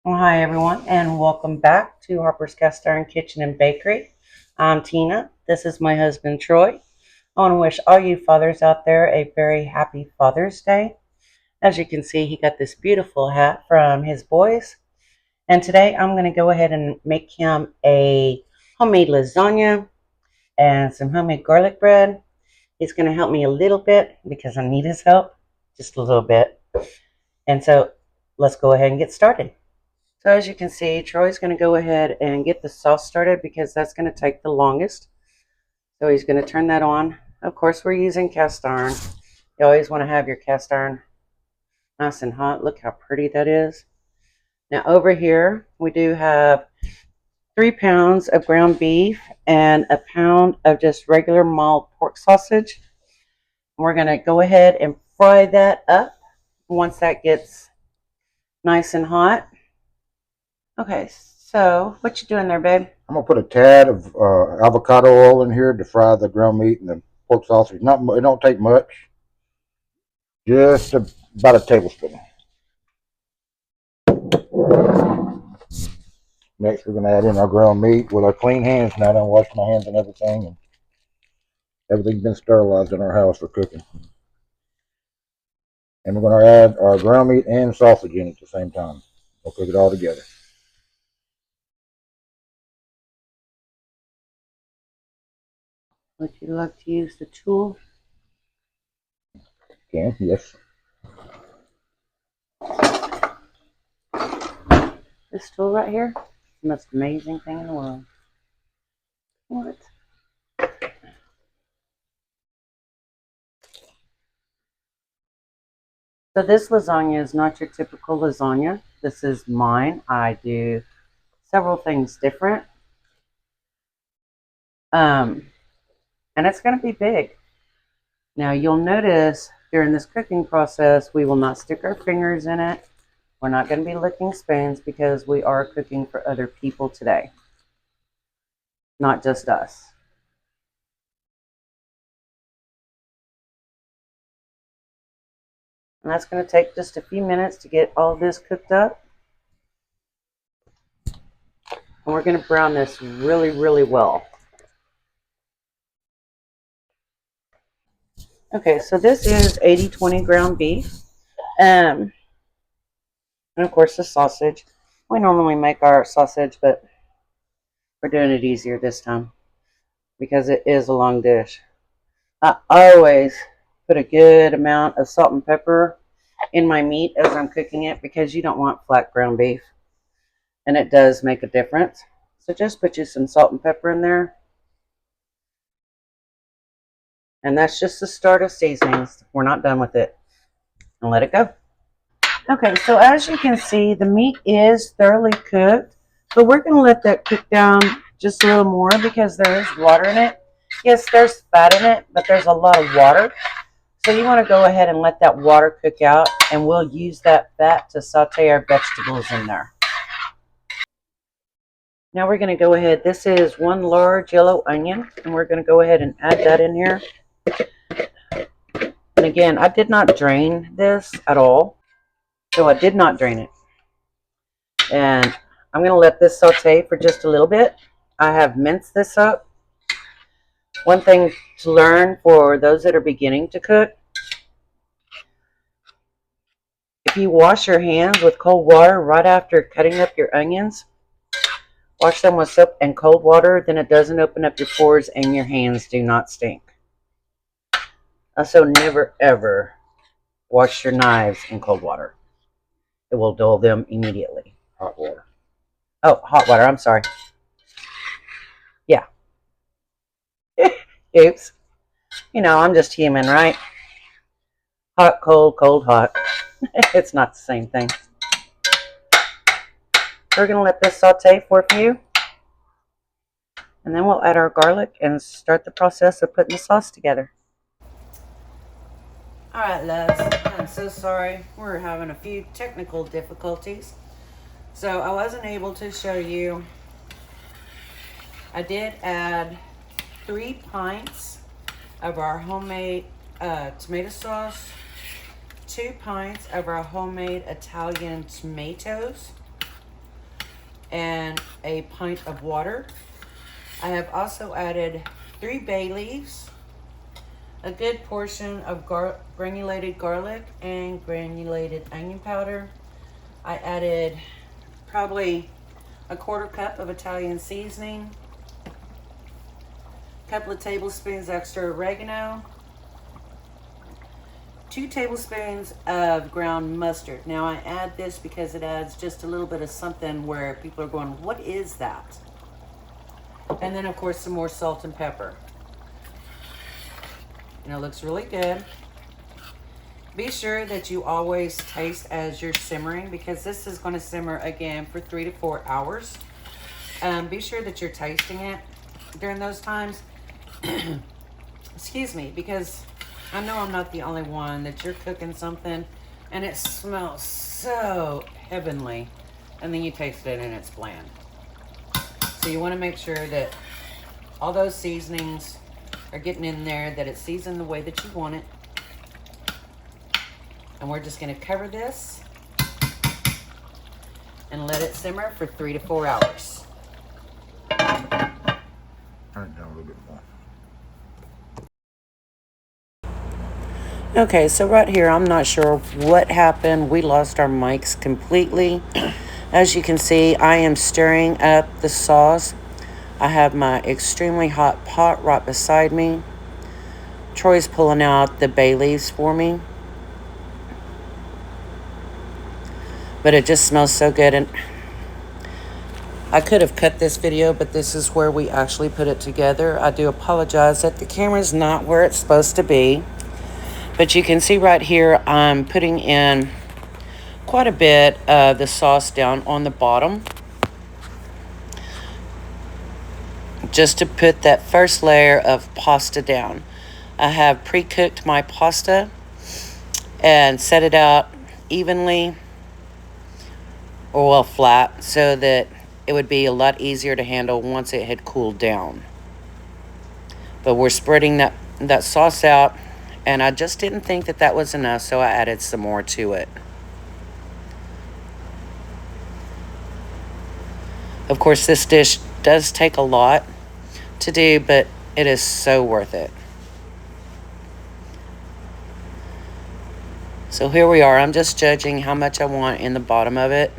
Well, hi, everyone, and welcome back to Harper's Cast Iron Kitchen and Bakery. I'm Tina. This is my husband, Troy. I want to wish all you fathers out there a very happy Father's Day. As you can see, he got this beautiful hat from his boys. And today I'm going to go ahead and make him a homemade lasagna and some homemade garlic bread. He's going to help me a little bit because I need his help, just a little bit. And so let's go ahead and get started. So as you can see, Troy's going to go ahead and get the sauce started because that's going to take the longest. So he's going to turn that on. Of course, we're using cast iron. You always want to have your cast iron nice and hot. Look how pretty that is. Now over here, we do have 3 pounds of ground beef and a pound of just regular mild pork sausage. We're going to go ahead and fry that up once that gets nice and hot. Okay, so what you doing there, babe? I'm gonna put a tad of avocado oil in here to fry the ground meat and the pork sausage. Not, it don't take much, just about a tablespoon. Next, we're gonna add in our ground meat with our clean hands. Now, I don't wash my hands and everything, and everything's been sterilized in our house for cooking. And we're gonna add our ground meat and sausage in at the same time. We'll cook it all together. Would you like to use the tool? Can yes. This tool right here? The most amazing thing in the world. What? So this lasagna is not your typical lasagna. This is mine. I do several things different. And it's going to be big. Now you'll notice during this cooking process, we will not stick our fingers in it. We're not going to be licking spoons because we are cooking for other people today, not just us. And that's going to take just a few minutes to get all this cooked up. And we're going to brown this really, really well. Okay, so this is 80-20 ground beef. And of course the sausage. We normally make our sausage, but we're doing it easier this time because it is a long dish. I always put a good amount of salt and pepper in my meat as I'm cooking it because you don't want flat ground beef. And it does make a difference. So just put you some salt and pepper in there. And that's just the start of seasonings. We're not done with it. And let it go. Okay, so as you can see, the meat is thoroughly cooked. But we're going to let that cook down just a little more because there is water in it. Yes, there's fat in it, but there's a lot of water. So you want to go ahead and let that water cook out, and we'll use that fat to saute our vegetables in there. Now we're going to go ahead, this is one large yellow onion, and we're going to go ahead and add that in here. And again, I did not drain this at all, so I did not drain it. And I'm going to let this saute for just a little bit. I have minced this up. One thing to learn for those that are beginning to cook, if you wash your hands with cold water right after cutting up your onions, wash them with soap and cold water, then it doesn't open up your pores and your hands do not stink. Also, never ever wash your knives in cold water. It will dull them immediately. Hot water. Oh, hot water, I'm sorry. Yeah. Oops. You know, I'm just human, right? Hot, cold, cold, hot. It's not the same thing. We're going to let this saute for a few. And then we'll add our garlic and start the process of putting the sauce together. Alright, loves. I'm so sorry. We're having a few technical difficulties. So I wasn't able to show you. I did add 3 pints of our homemade tomato sauce, 2 pints of our homemade Italian tomatoes, and a pint of water. I have also added 3 bay leaves, a good portion of granulated garlic and granulated onion powder. I added probably a 1/4 cup of Italian seasoning, a couple of tablespoons extra oregano, 2 tablespoons of ground mustard. Now I add this because it adds just a little bit of something where people are going, what is that? And then of course some more salt and pepper. And it looks really good. Be sure that you always taste as you're simmering, because this is going to simmer again for 3 to 4 hours. Be sure that you're tasting it during those times. Excuse me, because I know I'm not the only one that you're cooking something and it smells so heavenly, and then you taste it and it's bland. So you want to make sure that all those seasonings are getting in there, that it's seasoned the way that you want it. And we're just going to cover this and let it simmer for 3 to 4 hours. Turn it down a little bit more. Okay, so right here, I'm not sure what happened. We lost our mics completely. As you can see, I am stirring up the sauce. I have my extremely hot pot right beside me. Troy's pulling out the bay leaves for me. But it just smells so good. And I could have cut this video, but this is where we actually put it together. I do apologize that the camera's not where it's supposed to be. But you can see right here, I'm putting in quite a bit of the sauce down on the bottom, just to put that first layer of pasta down. I have pre-cooked my pasta and set it out evenly, or well, flat, so that it would be a lot easier to handle once it had cooled down. But we're spreading that sauce out, and I just didn't think that that was enough, so I added some more to it. Of course, this dish does take a lot to do, but it is so worth it. So here we are. I'm just judging how much I want in the bottom of it.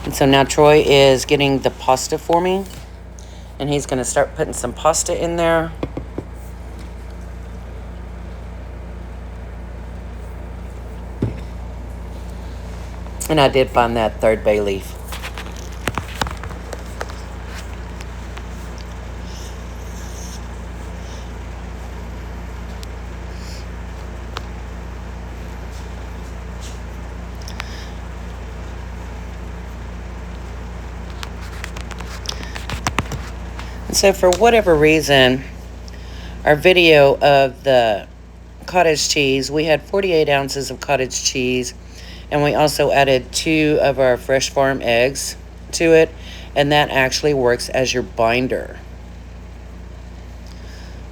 And so now Troy is getting the pasta for me, and he's going to start putting some pasta in there. And I did find that 3rd bay leaf. And so for whatever reason, our video of the cottage cheese, we had 48 ounces of cottage cheese, and we also added 2 of our fresh farm eggs to it, and that actually works as your binder.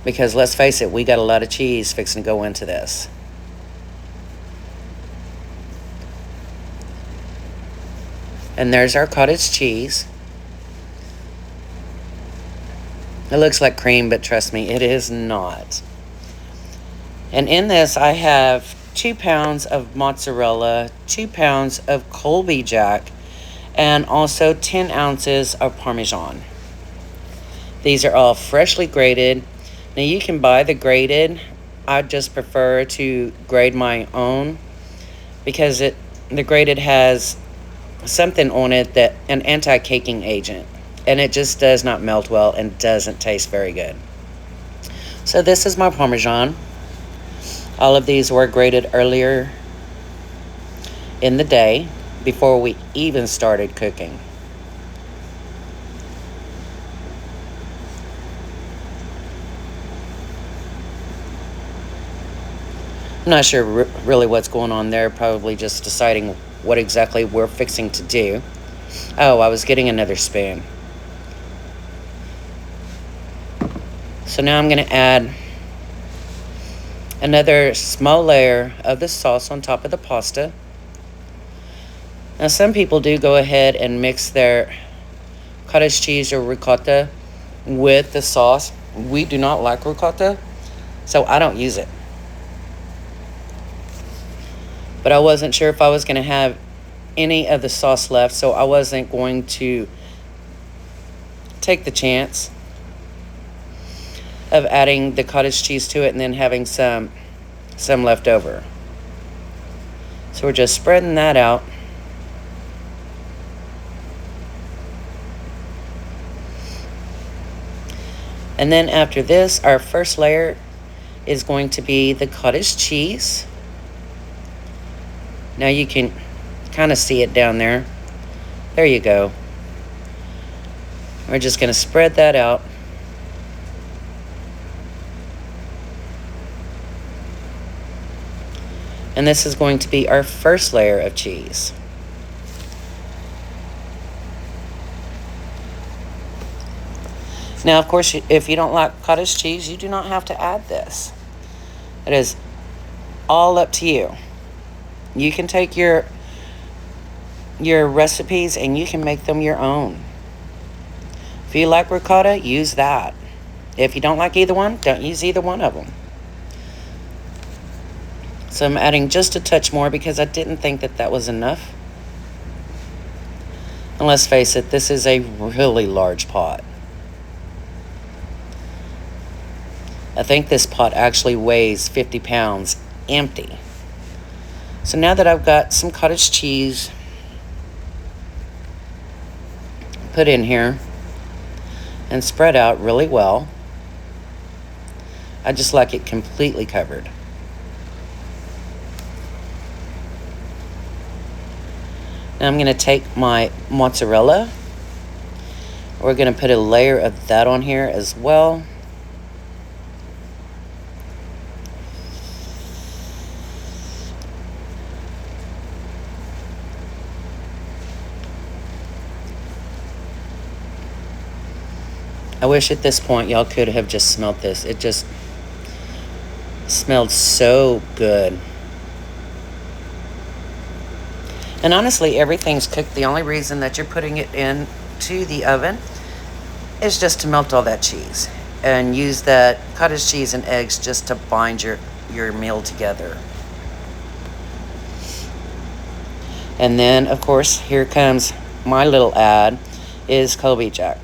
Because let's face it, we got a lot of cheese fixing to go into this. And there's our cottage cheese. It looks like cream, but trust me, it is not. And in this, I have 2 pounds of mozzarella, 2 pounds of Colby Jack, and also 10 ounces of Parmesan. These are all freshly grated. Now you can buy the grated. I just prefer to grade my own, because the grated has something on it, that an anti-caking agent, and it just does not melt well and doesn't taste very good. So this is my Parmesan. All of these were grated earlier in the day, before we even started cooking. I'm not sure really what's going on there. Probably just deciding what exactly we're fixing to do. Oh, I was getting another spoon. So now I'm going to add another small layer of the sauce on top of the pasta. Now, some people do go ahead and mix their cottage cheese or ricotta with the sauce. We do not like ricotta, so I don't use it. But I wasn't sure if I was going to have any of the sauce left, so I wasn't going to take the chance of adding the cottage cheese to it and then having some left over. So we're just spreading that out. And then after this, our first layer is going to be the cottage cheese. Now you can kind of see it down there. There you go. We're just going to spread that out. And this is going to be our first layer of cheese. Now, of course, if you don't like cottage cheese, you do not have to add this. It is all up to you. You can take your recipes and you can make them your own. If you like ricotta, use that. If you don't like either one, don't use either one of them. So I'm adding just a touch more because I didn't think that was enough. And let's face it, this is a really large pot. I think this pot actually weighs 50 pounds empty. So now that I've got some cottage cheese put in here and spread out really well, I just like it completely covered. Now I'm going to take my mozzarella. We're going to put a layer of that on here as well. I wish at this point y'all could have just smelled this. It just smelled so good. And honestly, everything's cooked. The only reason that you're putting it into the oven is just to melt all that cheese and use that cottage cheese and eggs just to bind your meal together. And then, of course, here comes my little add is Colby Jack.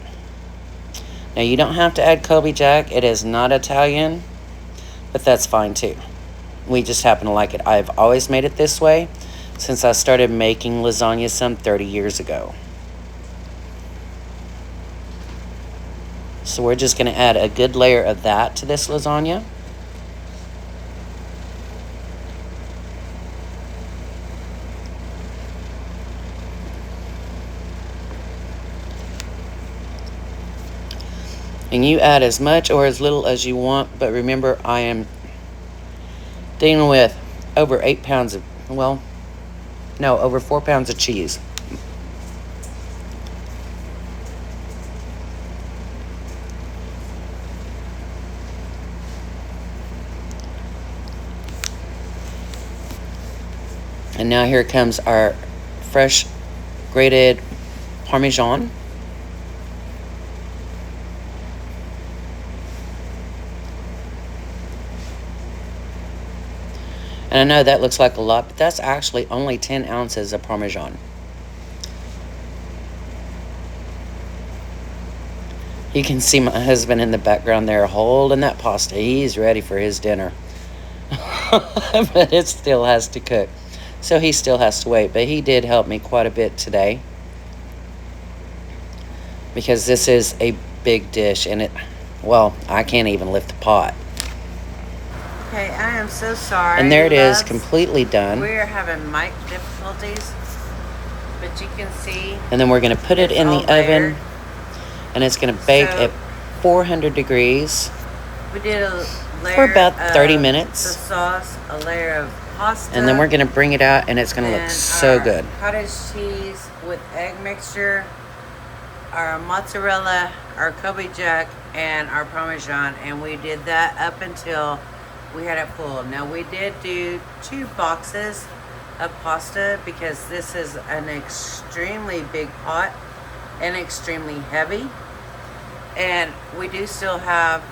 Now, you don't have to add Colby Jack. It is not Italian, but that's fine too. We just happen to like it. I've always made it this way since I started making lasagna some 30 years ago. So we're just going to add a good layer of that to this lasagna. And you add as much or as little as you want, but remember, I am dealing with over 8 pounds of, well, no, over 4 pounds of cheese. And now here comes our fresh grated Parmesan. And I know that looks like a lot, but that's actually only 10 ounces of Parmesan. You can see my husband in the background there holding that pasta. He's ready for his dinner. But it still has to cook. So he still has to wait. But he did help me quite a bit today, because this is a big dish and well, I can't even lift the pot. Okay, I am so sorry. And there it is, loves. completely done. We're having mic difficulties, but you can see. And then we're going to put it in the oven, and it's going to bake at 400 degrees We did a layer for about 30 of minutes. the sauce, a layer of pasta, And then we're going to bring it out, and it's going to look so good. Cottage cheese with egg mixture, our mozzarella, our Kobe Jack, and our Parmesan. And we did that up until we had it full. Now we did do 2 boxes of pasta because this is an extremely big pot and extremely heavy. And we do still have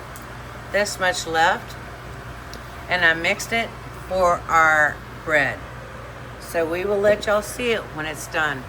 this much left. And I mixed it for our bread. So we will let y'all see it when it's done.